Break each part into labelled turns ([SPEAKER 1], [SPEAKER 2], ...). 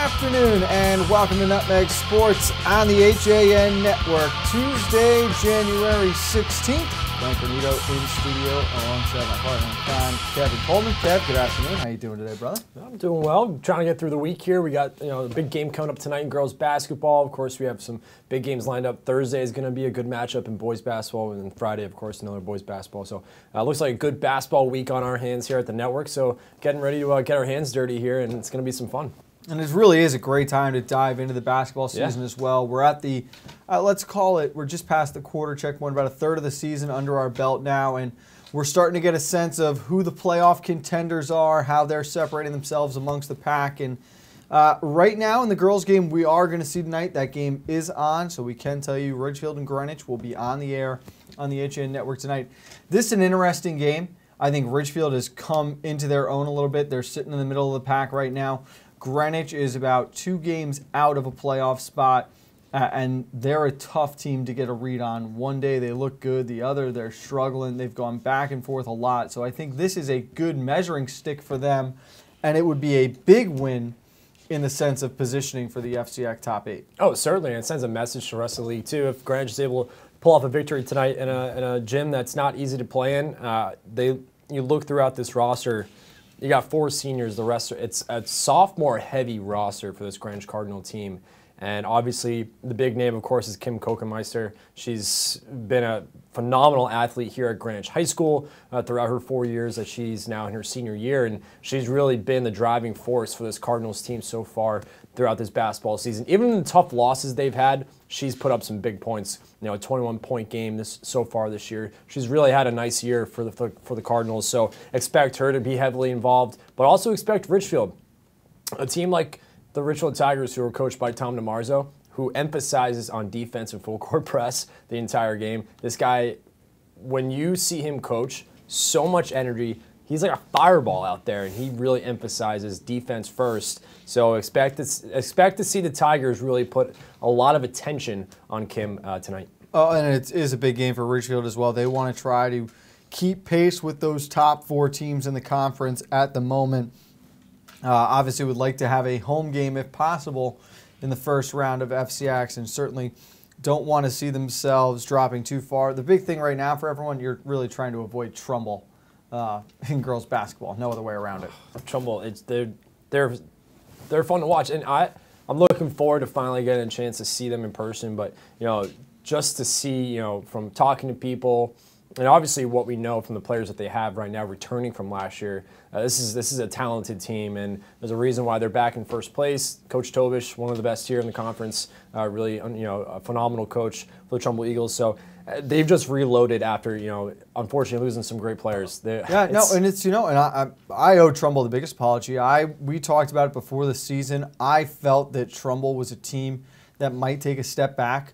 [SPEAKER 1] afternoon and welcome to Nutmeg Sports on the HAN Network. Tuesday, January 16th. Frank Granito in studio alongside my partner, Kevin Coleman. Kev, good afternoon. How you doing today, brother?
[SPEAKER 2] I'm doing well. Trying to get through the week here. We got a big game coming up tonight in girls basketball. Of course, we have some big games lined up. Thursday is going to be a good matchup in boys basketball, and then Friday, of course, another boys basketball. So looks like a good basketball week on our hands here at the network. So getting ready to get our hands dirty here, and it's going to be some fun.
[SPEAKER 1] And it really is a great time to dive into the basketball season as well. We're at the, let's call it, we're just past the quarter check point, about a third of the season under our belt now, and we're starting to get a sense of who the playoff contenders are, how they're separating themselves amongst the pack. And right now in the girls' game we are going to see tonight, that game is on, so we can tell you Ridgefield and Greenwich will be on the air on the HAN Network tonight. This is an interesting game. I think Ridgefield has come into their own a little bit. They're sitting in the middle of the pack right now. Greenwich is about 2 games out of a playoff spot, and they're a tough team to get a read on. One day they look good, the other they're struggling. They've gone back and forth a lot, so I think this is a good measuring stick for them, and it would be a big win in the sense of positioning for the FCX top 8.
[SPEAKER 2] Oh, certainly, and it sends a message to the rest of the league, too. If Greenwich is able to pull off a victory tonight in a gym that's not easy to play in, you look throughout this roster, you got 4 seniors. The rest it's a sophomore-heavy roster for this Greenwich Cardinal team. And obviously, the big name, of course, is Kim Kokenmeister. She's been a phenomenal athlete here at Greenwich High School throughout her 4 years that she's now in her senior year. And she's really been the driving force for this Cardinals team so far throughout this basketball season. Even in the tough losses they've had, she's put up some big points. A 21-point game so far this year. She's really had a nice year for the Cardinals. So expect her to be heavily involved, but also expect Ridgefield, a team like the Ridgefield Tigers, who are coached by Tom DiMarzo, who emphasizes on defense and full court press the entire game. This guy, when you see him coach, so much energy. He's like a fireball out there, and he really emphasizes defense first. So expect to see the Tigers really put a lot of attention on Kim tonight.
[SPEAKER 1] Oh, and it is a big game for Ridgefield as well. They want to try to keep pace with those top 4 teams in the conference at the moment. Obviously would like to have a home game if possible in the first round of FCX, and certainly don't want to see themselves dropping too far. The big thing right now for everyone, you're really trying to avoid Trumbull in girls basketball. No other way around it.
[SPEAKER 2] Trumbull, they're fun to watch, and I'm looking forward to finally getting a chance to see them in person. But just to see, from talking to people, and obviously what we know from the players that they have right now returning from last year, this is a talented team, and there's a reason why they're back in first place. Coach Tobish, one of the best here in the conference, really a phenomenal coach for the Trumbull Eagles. So they've just reloaded after unfortunately losing some great players. And I owe Trumbull the biggest apology. We talked about it before the season. I felt that Trumbull was a team that might take a step back,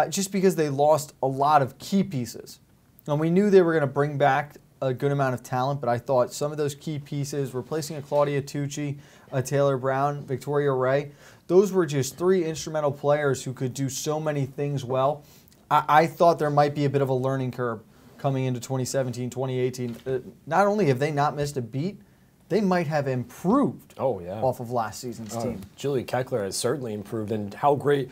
[SPEAKER 2] just because they lost a lot of key pieces. And we knew they were going to bring back a good amount of talent, but I thought some of those key pieces, replacing a Claudia Tucci, a Taylor Brown, Victoria Ray, those were just 3 instrumental players who could do so many things well. I thought there might be a bit of a learning curve coming into 2017, 2018. Not only have they not missed a beat, they might have improved off of last season's team. Julie Keckler has certainly improved, and how big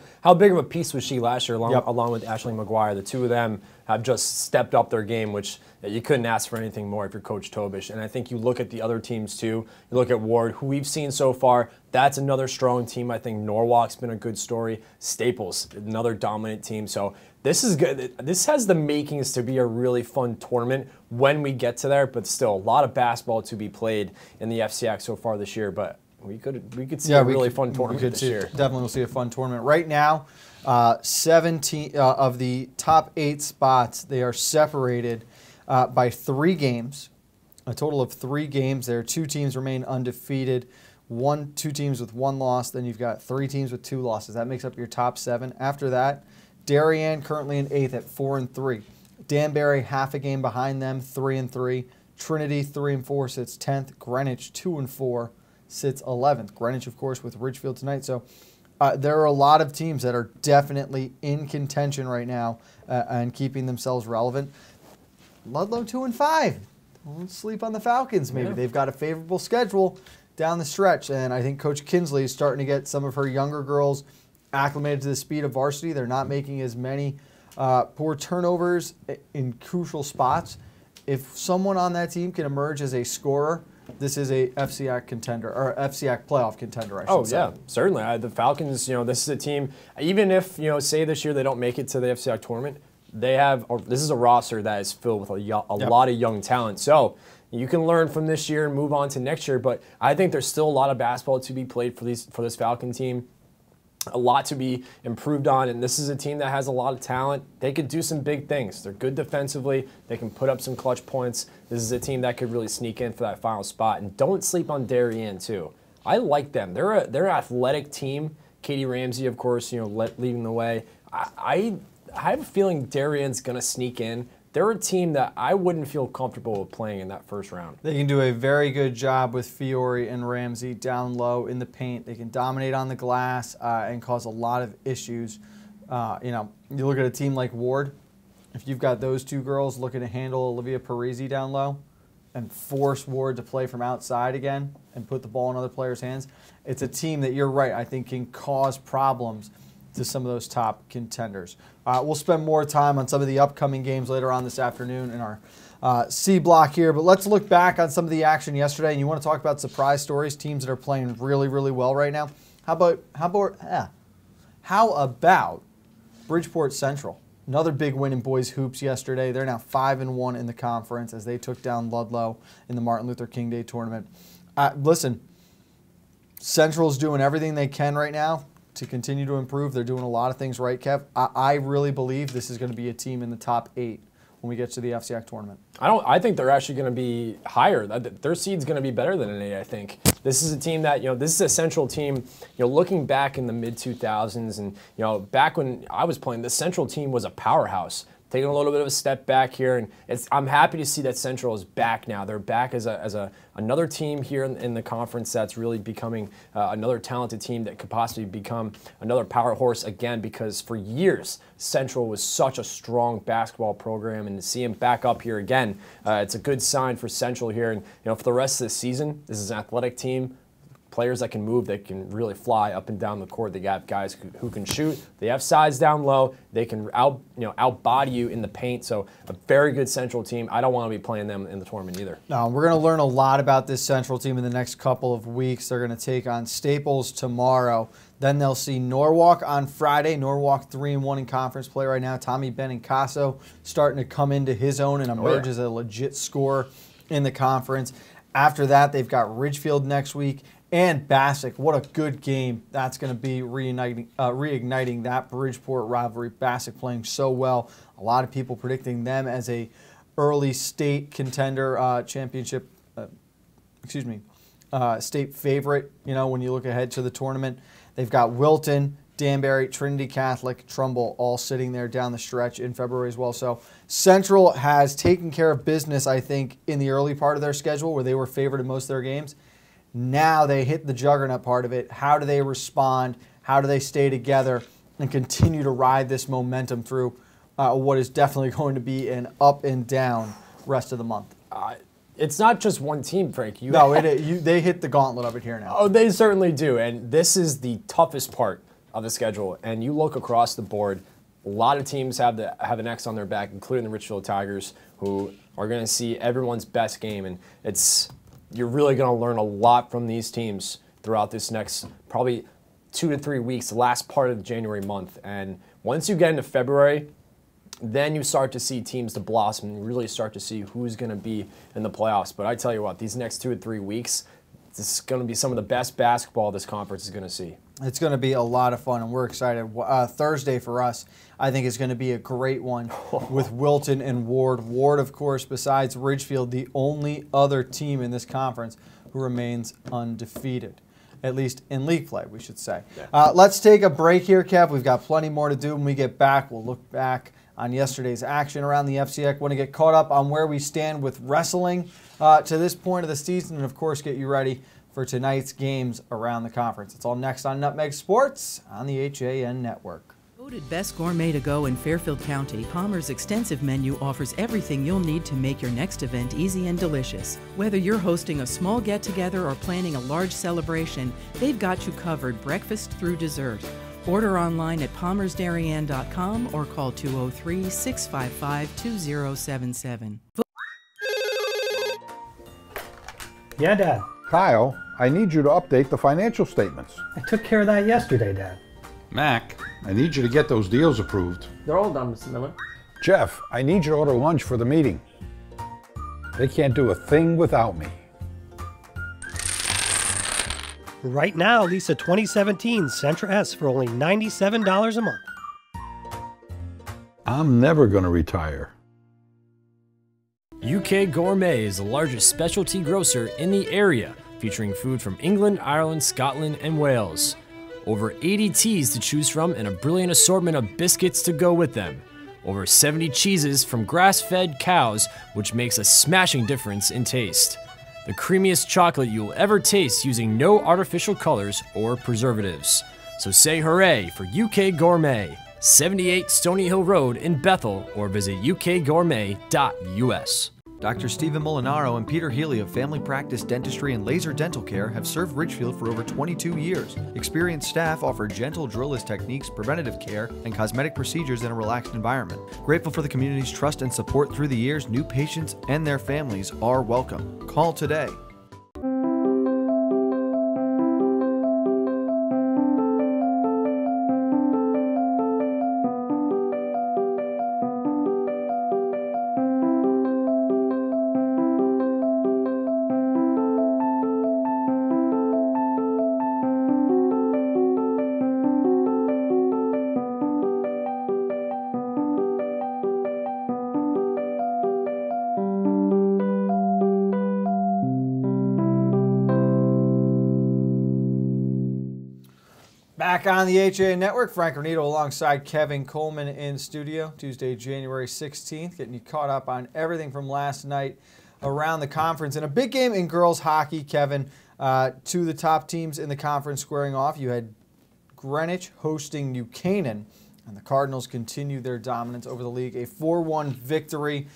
[SPEAKER 2] of a piece was she last year along with Ashley McGuire. The two of them have just stepped up their game, which you couldn't ask for anything more if you're Coach Tobish. And I think you look at the other teams too. You look at Ward, who we've seen so far. That's another strong team. I think Norwalk's been a good story. Staples, another dominant team. So this is good. This has the makings to be a really fun tournament when we get to there, but still a lot of basketball to be played in the FCX so far this year. But we could see a really fun tournament this year.
[SPEAKER 1] Definitely we'll see a fun tournament. Right now, 17 of the top 8 spots, they are separated by 3 games, a total of 3 games. There are 2 teams remain undefeated, 2 teams with 1 loss. Then you've got 3 teams with 2 losses. That makes up your top 7. After that, Darien currently in 8th at 4-3. Danbury half a game behind them, 3-3. Trinity 3-4 sits 10th. Greenwich 2-4 sits 11th. Greenwich, of course, with Ridgefield tonight. So there are a lot of teams that are definitely in contention right now and keeping themselves relevant. Ludlow 2-5. Don't sleep on the Falcons. Maybe they've got a favorable schedule down the stretch. And I think Coach Kinsley is starting to get some of her younger girls acclimated to the speed of varsity. They're not making as many poor turnovers in crucial spots. If someone on that team can emerge as a scorer, this is a FCAC contender, or FCAC playoff contender, I should say.
[SPEAKER 2] Oh, yeah, certainly. The Falcons, this is a team, even if, say this year they don't make it to the FCAC tournament, this is a roster that is filled with a lot of young talent. So you can learn from this year and move on to next year, but I think there's still a lot of basketball to be played for this Falcon team. A lot to be improved on, and this is a team that has a lot of talent. They could do some big things. They're good defensively. They can put up some clutch points. This is a team that could really sneak in for that final spot. And don't sleep on Darien, too. I like them. They're an athletic team. Katie Ramsey, of course, leading the way. I have a feeling Darien's going to sneak in. They're a team that I wouldn't feel comfortable with playing in that first round.
[SPEAKER 1] They can do a very good job with Fiore and Ramsey down low in the paint. They can dominate on the glass and cause a lot of issues. You look at a team like Ward. If you've got those two girls looking to handle Olivia Parisi down low and force Ward to play from outside again and put the ball in other players' hands, it's a team that, you're right, I think can cause problems to some of those top contenders. We'll spend more time on some of the upcoming games later on this afternoon in our C block here, but let's look back on some of the action yesterday. And you want to talk about surprise stories, teams that are playing really, really well right now. How about Bridgeport Central? Another big win in boys hoops yesterday. They're now 5-1 in the conference as they took down Ludlow in the Martin Luther King Day tournament. Listen, Central's doing everything they can right now to continue to improve. They're doing a lot of things right, Kev. I really believe this is going to be a team in the top 8 when we get to the FCAC tournament.
[SPEAKER 2] I think they're actually going to be higher. Their seed's going to be better than an 8, I think. This is a team that, this is a Central team, looking back in the mid-2000s and, back when I was playing, the Central team was a powerhouse. Taking a little bit of a step back here, and I'm happy to see that Central is back now. They're back as another team here in the conference that's really becoming another talented team that could possibly become another power horse again, because for years Central was such a strong basketball program, and to see them back up here again, it's a good sign for Central here. And for the rest of the season, this is an athletic team. Players that can move, that can really fly up and down the court. They got guys who can shoot. They have size down low. They can outbody you in the paint. So a very good Central team. I don't want to be playing them in the tournament either.
[SPEAKER 1] No, we're going to learn a lot about this Central team in the next couple of weeks. They're going to take on Staples tomorrow. Then they'll see Norwalk on Friday. Norwalk 3-1 in conference play right now. Tommy Benincasa starting to come into his own and emerge as a legit scorer in the conference. After that, they've got Ridgefield next week. And Bassick, what a good game that's going to be, reigniting that Bridgeport rivalry. Bassick playing so well. A lot of people predicting them as a early state contender, championship, state favorite, when you look ahead to the tournament. They've got Wilton, Danbury, Trinity Catholic, Trumbull all sitting there down the stretch in February as well. So Central has taken care of business, I think, in the early part of their schedule where they were favored in most of their games. Now they hit the juggernaut part of it. How do they respond? How do they stay together and continue to ride this momentum through what is definitely going to be an up and down rest of the month?
[SPEAKER 2] It's not just one team, Frank.
[SPEAKER 1] They hit the gauntlet of it here now.
[SPEAKER 2] Oh, they certainly do. And this is the toughest part of the schedule. And you look across the board, a lot of teams have an X on their back, including the Richfield Tigers, who are going to see everyone's best game. And you're really going to learn a lot from these teams throughout this next probably 2 to 3 weeks, the last part of the January month. And once you get into February, then you start to see teams to blossom and you really start to see who's going to be in the playoffs. But I tell you what, these next 2 to 3 weeks, this is going to be some of the best basketball this conference is going to see.
[SPEAKER 1] It's going to be a lot of fun, and we're excited. Thursday for us, I think, is going to be a great one with Wilton and Ward. Ward, of course, besides Ridgefield, the only other team in this conference who remains undefeated, at least in league play, we should say. Yeah. Let's take a break here, Kev. We've got plenty more to do. When we get back, we'll look back on yesterday's action around the FCAC. Want to get caught up on where we stand with wrestling to this point of the season, and, of course, get you ready for tonight's games around the conference. It's all next on Nutmeg Sports on the HAN Network.
[SPEAKER 3] Voted Best Gourmet to Go in Fairfield County, Palmer's extensive menu offers everything you'll need to make your next event easy and delicious. Whether you're hosting a small get-together or planning a large celebration, they've got you covered breakfast through dessert. Order online at palmersdarien.com or call 203-655-2077.
[SPEAKER 4] Yeah, Dad.
[SPEAKER 5] Kyle, I need you to update the financial statements.
[SPEAKER 4] I took care of that yesterday, Dad.
[SPEAKER 5] Mac, I need you to get those deals approved.
[SPEAKER 6] They're all done, Mr. Miller.
[SPEAKER 5] Jeff, I need you to order lunch for the meeting. They can't do a thing without me.
[SPEAKER 4] Right now, Lisa 2017 Sentra S for only $97 a month.
[SPEAKER 5] I'm never going to retire.
[SPEAKER 2] UK Gourmet is the largest specialty grocer in the area, featuring food from England, Ireland, Scotland, and Wales. Over 80 teas to choose from and a brilliant assortment of biscuits to go with them. Over 70 cheeses from grass-fed cows, which makes a smashing difference in taste. The creamiest chocolate you'll ever taste using no artificial colors or preservatives. So say hooray for UK Gourmet, 78 Stony Hill Road in Bethel, or visit ukgourmet.us.
[SPEAKER 7] Dr. Stephen Molinaro and Peter Healy of Family Practice Dentistry and Laser Dental Care have served Ridgefield for over 22 years. Experienced staff offer gentle drillless techniques, preventative care, and cosmetic procedures in a relaxed environment. Grateful for the community's trust and support through the years, new patients and their families are welcome. Call today.
[SPEAKER 1] Back on the HA Network, Frank Granito alongside Kevin Coleman in studio. Tuesday, January 16th, getting you caught up on everything from last night around the conference. And a big game in girls hockey, Kevin. Two of the top teams in the conference squaring off. You had Greenwich hosting New Canaan, and the Cardinals continue their dominance over the league. A 4-1 victory.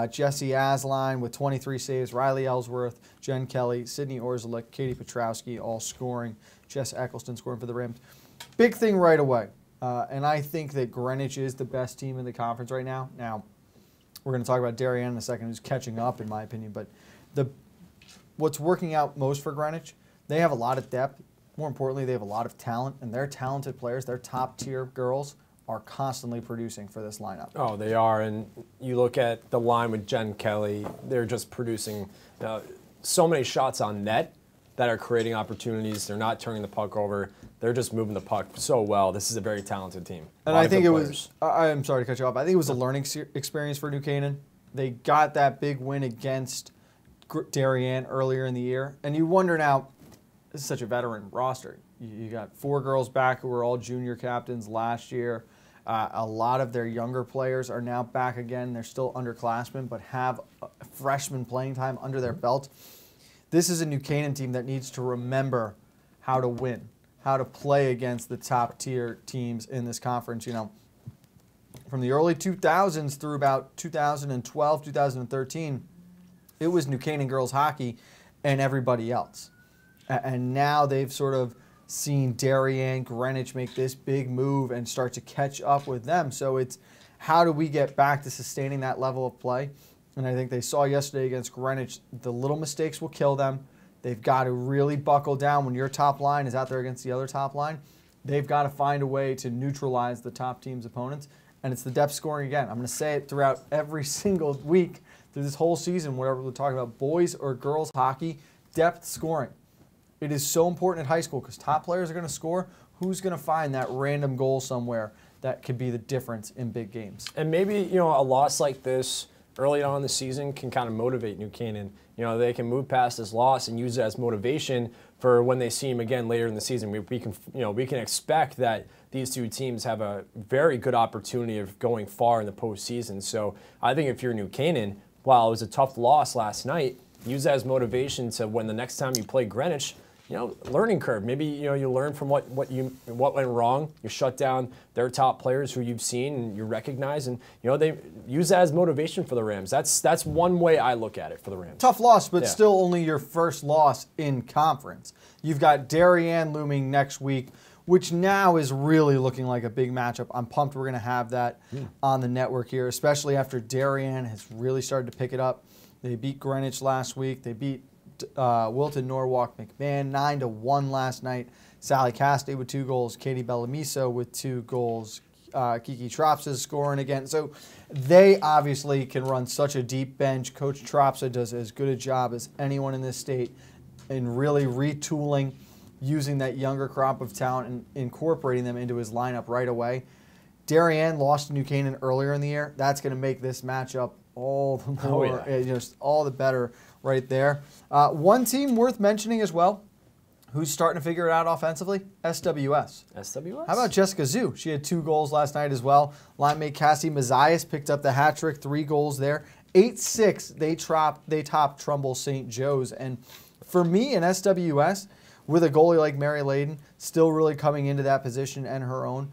[SPEAKER 1] Jesse Asline with 23 saves, Riley Ellsworth, Jen Kelly, Sydney Orzulik, Katie Petrowski all scoring. Jess Eccleston scoring for the Rams. Big thing right away. And I think that Greenwich is the best team in the conference right now. Now, we're going to talk about Darien in a second, who's catching up, in my opinion. But what's working out most for Greenwich, they have a lot of depth. More importantly, they have a lot of talent. And their talented players, their top-tier girls, are constantly producing for this lineup.
[SPEAKER 2] Oh, they are. And you look at the line with Jen Kelly, they're just producing so many shots on net that are creating opportunities. They're not turning the puck over. They're just moving the puck so well. This is a very talented team.
[SPEAKER 1] And I think it was, I'm sorry to cut you off, I think it was a learning experience for New Canaan. They got that big win against Darien earlier in the year. And you wonder now, this is such a veteran roster. You got 4 girls back who were all junior captains last year. A lot of their younger players are now back again. They're still underclassmen, but have freshman playing time under their belt. This is a New Canaan team that needs to remember how to win, how to play against the top-tier teams in this conference. You know, from the early 2000s through about 2012, 2013, it was New Canaan girls hockey and everybody else. And now they've sort of seen Darien, Greenwich make this big move and start to catch up with them. So it's how do we get back to sustaining that level of play? And I think they saw yesterday against Greenwich, the little mistakes will kill them. They've got to really buckle down when your top line is out there against the other top line. They've got to find a way to neutralize the top team's opponents. And it's the depth scoring again. I'm going to say it throughout every single week through this whole season, whatever we're talking about, boys or girls hockey, depth scoring. It is so important at high school because top players are going to score. Who's going to find that random goal somewhere that could be the difference in big games?
[SPEAKER 2] And maybe, you know, a loss like this early on in the season can kind of motivate New Canaan. You know, they can move past this loss and use it as motivation for when they see him again later in the season. We can expect that these two teams have a very good opportunity of going far in the postseason. So I think if you're New Canaan, while it was a tough loss last night, use that as motivation to when the next time you play Greenwich, learning curve. Maybe, you learn from what went wrong. You shut down their top players who you've seen and you recognize, and they use that as motivation for the Rams. That's one way I look at it for the Rams.
[SPEAKER 1] Tough loss, but still only your first loss in conference. You've got Darien looming next week, which now is really looking like a big matchup. I'm pumped we're going to have that on the network here, especially after Darien has really started to pick it up. They beat Greenwich last week. They beat Wilton Norwalk McMahon 9-1 last night. Sally Cassidy with 2 goals. Katie Bellamiso with 2 goals. Kiki Tropsa scoring again. So they obviously can run such a deep bench. Coach Tropsa does as good a job as anyone in this state in really retooling, using that younger crop of talent and incorporating them into his lineup right away. Darien lost to New Canaan earlier in the year. That's going to make this matchup all the more, just all the better right there. One team worth mentioning as well, who's starting to figure it out offensively, SWS.
[SPEAKER 2] SWS?
[SPEAKER 1] How about Jessica Zhu? She had 2 goals last night as well. Line mate Cassie Mazias picked up the hat trick, 3 goals there. 8-6, they topped Trumbull St. Joe's. And for me in SWS, with a goalie like Mary Layden, still really coming into that position and her own,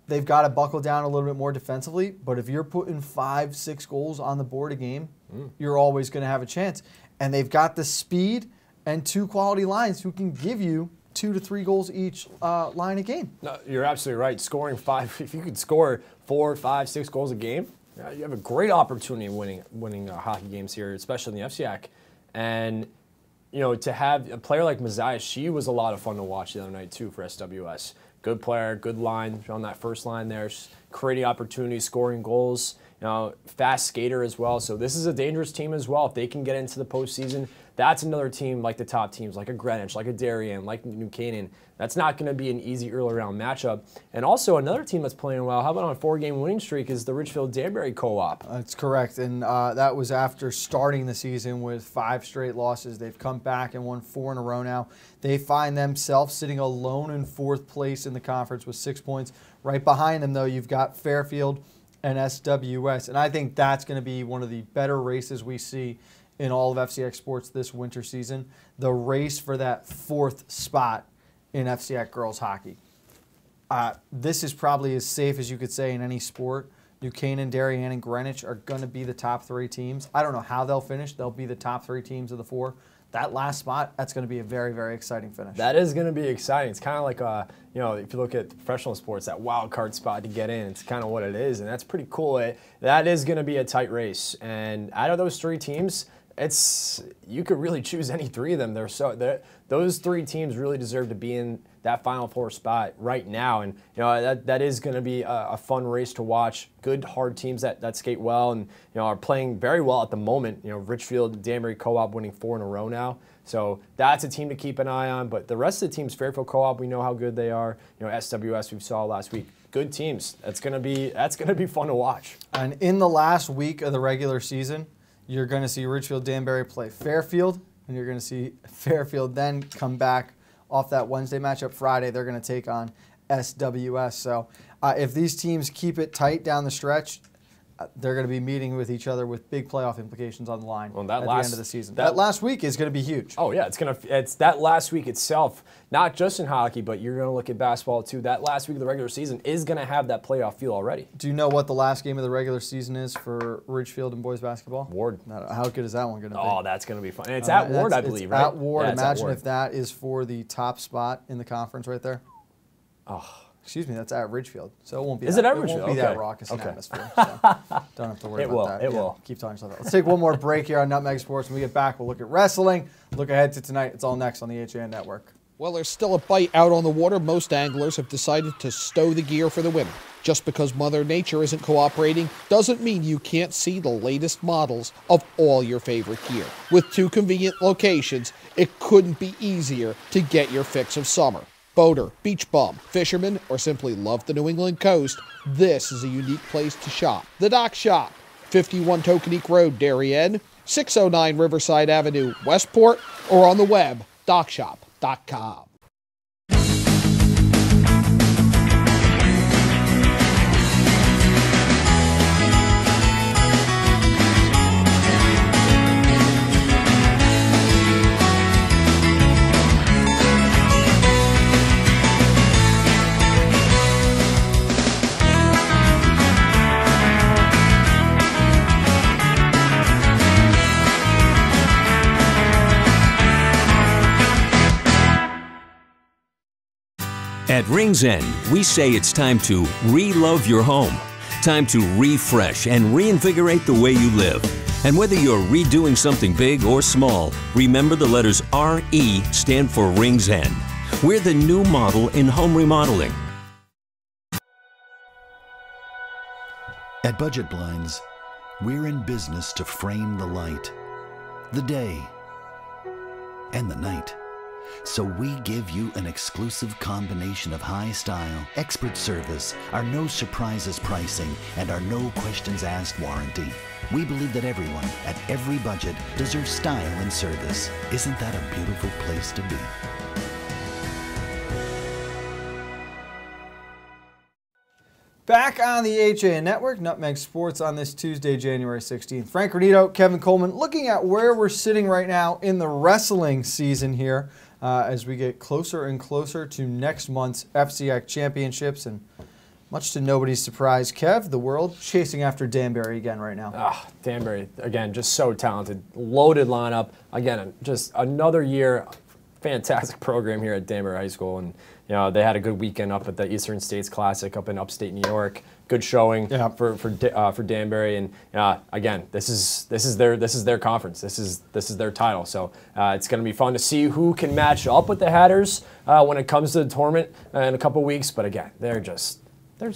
[SPEAKER 1] they've got to buckle down a little bit more defensively. But if you're putting 5-6 goals on the board a game, you're always going to have a chance. And they've got the speed and 2 quality lines who can give you 2 to 3 goals each line a game.
[SPEAKER 2] No, you're absolutely right. Scoring 5, if you could score 4, 5, 6 goals a game, you have a great opportunity of winning hockey games here, especially in the FCIAC. And to have a player like Mazias, she was a lot of fun to watch the other night too for SWS. Good player, good line on that first line there, creating opportunities, scoring goals. Fast skater as well. So this is a dangerous team as well. If they can get into the postseason, that's another team like the top teams, like a Greenwich, like a Darien, like New Canaan. That's not going to be an easy early round matchup. And also another team that's playing well, how about on a 4-game winning streak, is the Richfield Danbury Co-op.
[SPEAKER 1] That's correct. And that was after starting the season with 5 straight losses. They've come back and won 4 in a row now. They find themselves sitting alone in 4th place in the conference with 6 points. Right behind them, though, you've got Fairfield and SWS. And I think that's going to be one of the better races we see in all of FCX sports this winter season. The race for that 4th spot in FCX girls hockey. This is probably as safe as you could say in any sport. New Canaan, Darien, and Greenwich are going to be the top 3 teams. I don't know how they'll finish. They'll be the top 3 teams of the 4. That last spot, that's going to be a very, very exciting finish.
[SPEAKER 2] That is going to be exciting. It's kind of like, if you look at professional sports, that wild card spot to get in, it's kind of what it is, and that's pretty cool. That is going to be a tight race. And out of those 3 teams, you could really choose any 3 of them. Those 3 teams really deserve to be in that Final 4 spot right now, and that is going to be a fun race to watch. Good, hard teams that skate well and are playing very well at the moment. Richfield Danbury Co-op winning 4 in a row now, so that's a team to keep an eye on. But the rest of the teams, Fairfield Co-op, we know how good they are. SWS we saw last week. Good teams. That's gonna be fun to watch.
[SPEAKER 1] And in the last week of the regular season, you're going to see Richfield Danbury play Fairfield, and you're going to see Fairfield then come back off that Wednesday matchup. Friday, they're going to take on SWS. So if these teams keep it tight down the stretch, they're going to be meeting with each other with big playoff implications on the line at the end of the season. That last week is going to be huge.
[SPEAKER 2] Oh yeah, it's that last week itself, not just in hockey, but you're going to look at basketball too. That last week of the regular season is going to have that playoff feel already.
[SPEAKER 1] Do you know what the last game of the regular season is for Ridgefield and boys basketball?
[SPEAKER 2] Ward.
[SPEAKER 1] How good is that one going to be?
[SPEAKER 2] Oh, that's going to be fun. And it's at Ward, I believe, right?
[SPEAKER 1] At Ward. Yeah, imagine if that is for the top spot in the conference right there.
[SPEAKER 2] Oh.
[SPEAKER 1] Excuse me, that's at Ridgefield, so it won't be.
[SPEAKER 2] Is it at Ridgefield?
[SPEAKER 1] It won't be that raucous an atmosphere. So don't have to worry about that.
[SPEAKER 2] It will.
[SPEAKER 1] Keep telling yourself that. Let's take one more break here on Nutmeg Sports. When we get back, we'll look at wrestling. Look ahead to tonight. It's all next on the HAN Network.
[SPEAKER 6] Well, there's still a bite out on the water. Most anglers have decided to stow the gear for the winter. Just because Mother Nature isn't cooperating doesn't mean you can't see the latest models of all your favorite gear. With 2 convenient locations, it couldn't be easier to get your fix of summer. Boater, beach bum, fisherman, or simply love the New England coast, this is a unique place to shop. The Dock Shop, 51 Tokenique Road, Darien, 609 Riverside Avenue, Westport, or on the web, dockshop.com.
[SPEAKER 8] At Rings End, we say it's time to re-love your home. Time to refresh and reinvigorate the way you live. And whether you're redoing something big or small, remember the letters RE stand for Rings End. We're the new model in home remodeling.
[SPEAKER 9] At Budget Blinds, we're in business to frame the light, the day, and the night. So we give you an exclusive combination of high style, expert service, our no surprises pricing, and our no questions asked warranty. We believe that everyone, at every budget, deserves style and service. Isn't that a beautiful place to be?
[SPEAKER 1] Back on the HAN Network, Nutmeg Sports on this Tuesday, January 16th. Frank Granito, Kevin Coleman, looking at where we're sitting right now in the wrestling season here as we get closer and closer to next month's FCX Championships. And much to nobody's surprise, Kev, the world chasing after Danbury again right now.
[SPEAKER 2] Danbury, again, just so talented. Loaded lineup. Again, just another year. Fantastic program here at Danbury High School, and you know they had a good weekend up at the Eastern States Classic up in upstate New York. Good showing for Danbury, and again, this is their conference. This is their title. So it's going to be fun to see who can match up with the Hatters when it comes to the tournament in a couple weeks. But again, they're just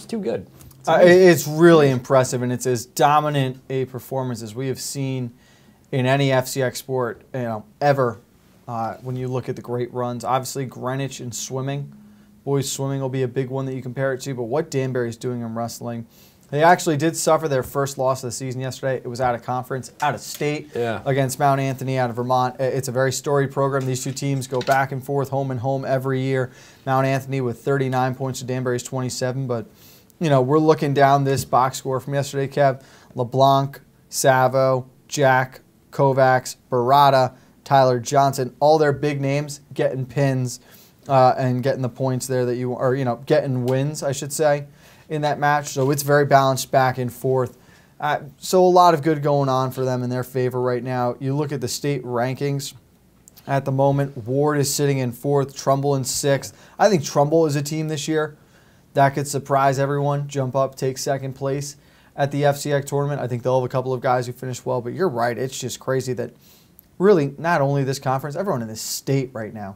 [SPEAKER 2] too good.
[SPEAKER 1] It's really impressive, and it's as dominant a performance as we have seen in any FCX sport, ever. When you look at the great runs, obviously Greenwich in swimming, boys swimming will be a big one that you compare it to, but what Danbury's doing in wrestling, they actually did suffer their first loss of the season yesterday. It was out of conference, out of state, against Mount Anthony out of Vermont. It's a very storied program. These two teams go back and forth, home and home every year. Mount Anthony with 39 points to Danbury's 27, but we're looking down this box score from yesterday, Kev. LeBlanc, Savo, Jack, Kovacs, Barada, Tyler Johnson, all their big names getting pins and getting the points there that getting wins, I should say, in that match. So it's very balanced back and forth. So a lot of good going on for them in their favor right now. You look at the state rankings at the moment. Ward is sitting in 4th, Trumbull in 6th. I think Trumbull is a team this year that could surprise everyone, jump up, take 2nd place at the FCX tournament. I think they'll have a couple of guys who finish well, but you're right. It's just crazy that really, not only this conference, everyone in this state right now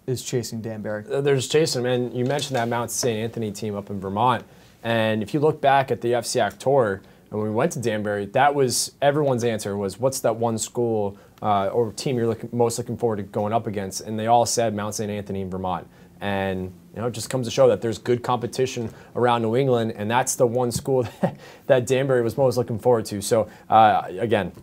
[SPEAKER 1] is chasing Danbury.
[SPEAKER 2] They're just chasing them. And you mentioned that Mount St. Anthony team up in Vermont. And if you look back at the FCX tour, and when we went to Danbury, that was everyone's answer was, what's that one school or team you're most looking forward to going up against? And they all said Mount St. Anthony in Vermont. And it just comes to show that there's good competition around New England, and that's the one school that Danbury was most looking forward to. So, again,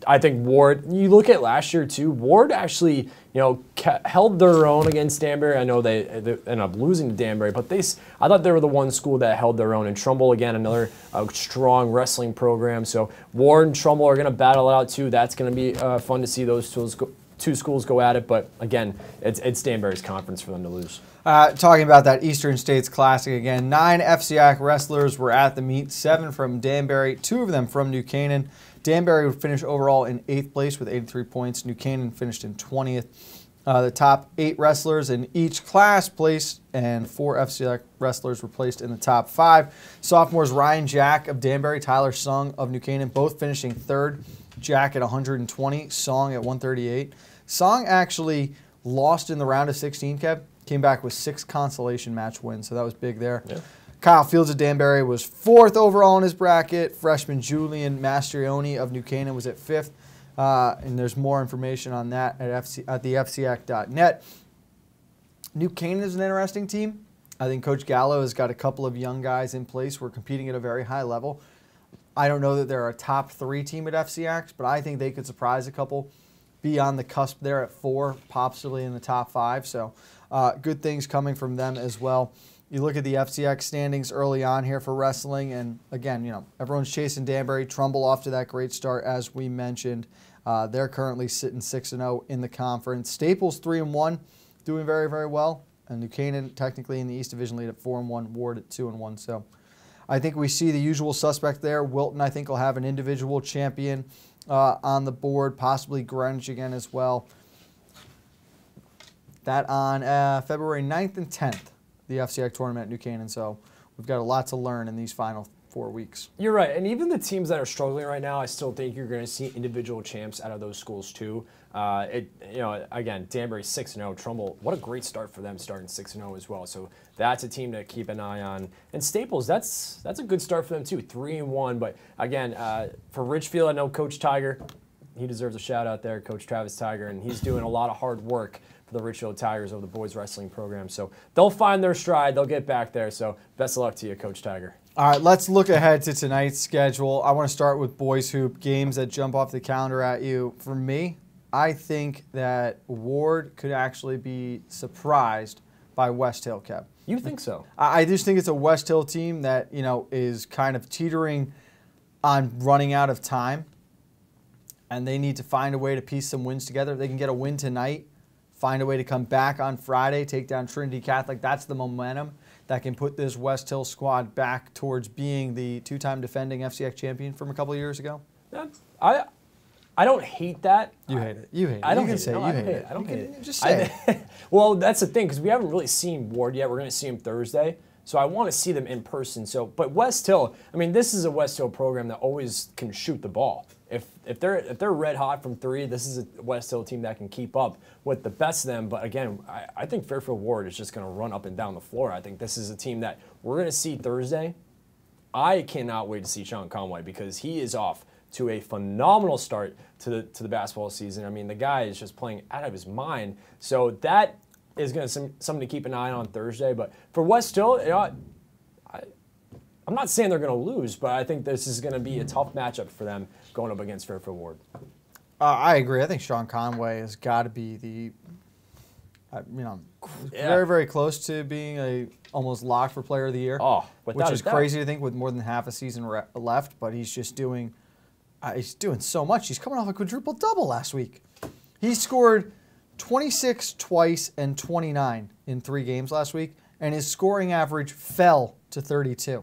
[SPEAKER 2] I think Ward, you look at last year too, Ward actually, held their own against Danbury. I know they ended up losing to Danbury, but I thought they were the one school that held their own. And Trumbull, again, another strong wrestling program. So Ward and Trumbull are going to battle it out too. That's going to be fun to see those two schools go at it. But again, it's Danbury's conference for them to lose.
[SPEAKER 1] Talking about that Eastern States Classic again, 9 FCX wrestlers were at the meet, 7 from Danbury, 2 of them from New Canaan. Danbury would finish overall in 8th place with 83 points. New Canaan finished in 20th. The top 8 wrestlers in each class placed, and 4 FCX wrestlers were placed in the top 5. Sophomores Ryan Jack of Danbury, Tyler Sung of New Canaan, both finishing 3rd. Jack at 120, Song at 138. Song actually lost in the round of 16, Kev. Came back with 6 consolation match wins, so that was big there. Yeah. Kyle Fields of Danbury was 4th overall in his bracket. Freshman Julian Mastrioni of New Canaan was at 5th. And there's more information on that at the FCX.net. New Canaan is an interesting team. I think Coach Gallo has got a couple of young guys in place who are competing at a very high level. I don't know that they're a top 3 team at FCX, but I think they could surprise a couple, be on the cusp there at 4, possibly in the top 5. So good things coming from them as well. You look at the FCX standings early on here for wrestling, and again, everyone's chasing Danbury. Trumbull off to that great start, as we mentioned. They're currently sitting 6-0 in the conference. Staples 3-1, doing very, very well. And New Canaan technically in the East Division lead at 4-1, Ward at 2-1. So I think we see the usual suspect there. Wilton, I think, will have an individual champion on the board, possibly Greenwich again as well. That on February 9th and 10th, the FCX tournament at New Canaan. So we've got a lot to learn in these final 4 weeks.
[SPEAKER 2] You're right, and even the teams that are struggling right now, I still think you're going to see individual champs out of those schools too. Again, Danbury 6-0, Trumbull, what a great start for them, starting 6-0 as well. So that's a team to keep an eye on. And Staples, that's a good start for them too, 3-1. But again, for Richfield, I know Coach Tiger, he deserves a shout out there, Coach Travis Tiger, and he's doing a lot of hard work for the Richfield Tigers over the boys wrestling program. So they'll find their stride, they'll get back there. So best of luck to you, Coach Tiger.
[SPEAKER 1] All right, let's look ahead to tonight's schedule. I want to start with boys hoop, games that jump off the calendar at you. For me, I think that Ward could actually be surprised by West Hill, Kev.
[SPEAKER 2] You think so?
[SPEAKER 1] I just think it's a West Hill team that, is kind of teetering on running out of time, and they need to find a way to piece some wins together. If they can get a win tonight, find a way to come back on Friday, take down Trinity Catholic. That's the momentum that can put this West Hill squad back towards being the 2-time defending FCX champion from a couple of years ago.
[SPEAKER 2] I don't hate that.
[SPEAKER 1] You hate it. You hate it.
[SPEAKER 2] I don't
[SPEAKER 1] you can
[SPEAKER 2] hate
[SPEAKER 1] say
[SPEAKER 2] it. No,
[SPEAKER 1] you hate it.
[SPEAKER 2] I don't hate it.
[SPEAKER 1] Just say it.
[SPEAKER 2] Well, that's the thing, because we haven't really seen Ward yet. We're going to see him Thursday. So I want to see them in person. But West Hill, this is a West Hill program that always can shoot the ball. If they're red hot from three, this is a West Hill team that can keep up with the best of them. But again, I think Fairfield Ward is just going to run up and down the floor. I think this is a team that we're going to see Thursday. I cannot wait to see Sean Conway, because he is off to a phenomenal start to the basketball season. The guy is just playing out of his mind. So that is going to something to keep an eye on Thursday. But for West Hill, I'm not saying they're going to lose, but I think this is going to be a tough matchup for them going up against Fairfield Ward.
[SPEAKER 1] I agree. I think Sean Conway has got to be very, very close to being a almost locked for Player of the Year.
[SPEAKER 2] Oh,
[SPEAKER 1] which is crazy to think with more than half a season left. But he's just doing so much. He's coming off a quadruple double last week. He scored 26 twice and 29 in 3 games last week, and his scoring average fell to 32.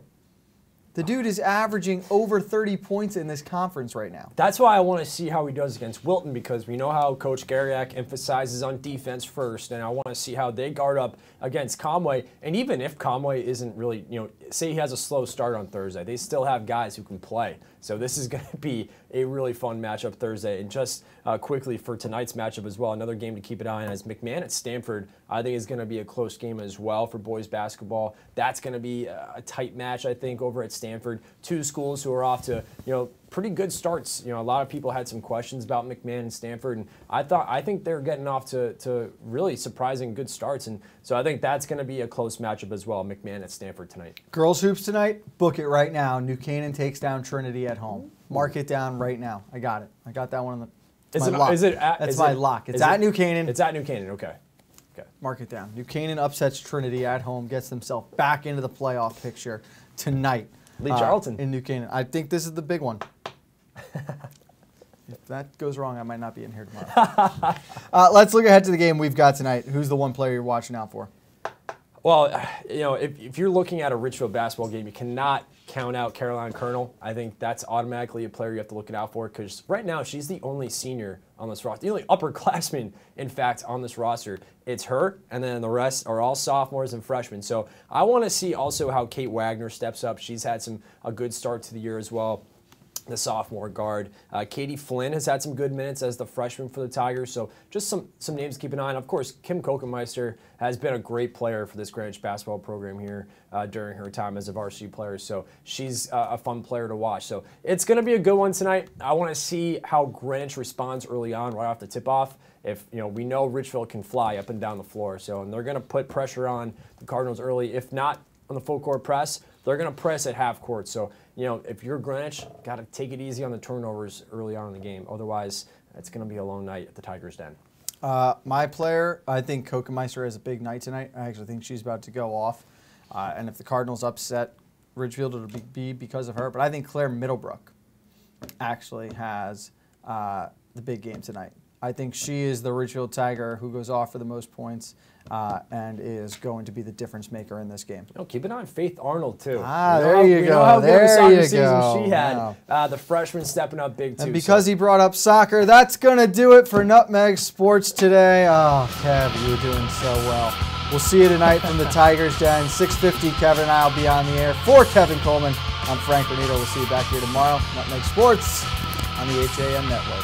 [SPEAKER 1] The dude is averaging over 30 points in this conference right now.
[SPEAKER 2] That's why I want to see how he does against Wilton, because we know how Coach Gariak emphasizes on defense first, and I want to see how they guard up against Conway. And even if Conway isn't really, say he has a slow start on Thursday, they still have guys who can play. So this is going to be a really fun matchup Thursday. And just quickly for tonight's matchup as well, another game to keep an eye on is McMahon at Stanford. I think is going to be a close game as well for boys basketball. That's going to be a tight match, I think, over at Stanford. 2 schools who are off to, pretty good starts. A lot of people had some questions about McMahon and Stanford, and I think they're getting off to really surprising good starts. And so I think that's going to be a close matchup as well, McMahon at Stanford tonight.
[SPEAKER 1] Girls hoops tonight, book it right now. New Canaan takes down Trinity at home. Mark it down right now. I got it. I got that one on the lock. That's my lock. It's at New Canaan.
[SPEAKER 2] It's at New Canaan, okay.
[SPEAKER 1] Mark it down. New Canaan upsets Trinity at home, gets themselves back into the playoff picture tonight.
[SPEAKER 2] Lee Charlton.
[SPEAKER 1] In New Canaan. I think this is the big one. If that goes wrong, I might not be in here tomorrow. Let's look ahead to the game we've got tonight. Who's the one player you're watching out for?
[SPEAKER 2] Well, if you're looking at a Richfield basketball game, you cannot count out Caroline Colonel. I think that's automatically a player you have to look out for, because right now she's the only senior on this roster, the only upperclassman, in fact, on this roster. It's her, and then the rest are all sophomores and freshmen. So I want to see also how Kate Wagner steps up. She's had a good start to the year as well, the sophomore guard. Katie Flynn has had some good minutes as the freshman for the Tigers. So just some names to keep an eye on. Of course, Kim Kokenmeister has been a great player for this Greenwich basketball program here during her time as a varsity player. So she's a fun player to watch. So it's going to be a good one tonight. I want to see how Greenwich responds early on, right off the tip-off. If we know Richfield can fly up and down the floor, and they're going to put pressure on the Cardinals early. If not on the full court press, they're going to press at half court. So if you're Greenwich, got to take it easy on the turnovers early on in the game. Otherwise, it's going to be a long night at the Tigers' Den.
[SPEAKER 1] My player, I think Kokenmeister has a big night tonight. I actually think she's about to go off. And if the Cardinals upset Ridgefield, it'll be because of her. But I think Claire Middlebrook actually has the big game tonight. I think she is the Ridgefield Tiger who goes off for the most points and is going to be the difference maker in this game.
[SPEAKER 2] Keep an eye on Faith Arnold, too.
[SPEAKER 1] There you go.
[SPEAKER 2] We know how good of a soccer season she
[SPEAKER 1] Wow.
[SPEAKER 2] had. The freshman stepping up big, too.
[SPEAKER 1] And because he brought up soccer, that's going to do it for Nutmeg Sports today. Oh, Kev, you were doing so well. We'll see you tonight from the Tigers Den. 6:50, Kevin and I will be on the air. For Kevin Coleman, I'm Frank Granito. We'll see you back here tomorrow. Nutmeg Sports on the HAN Network.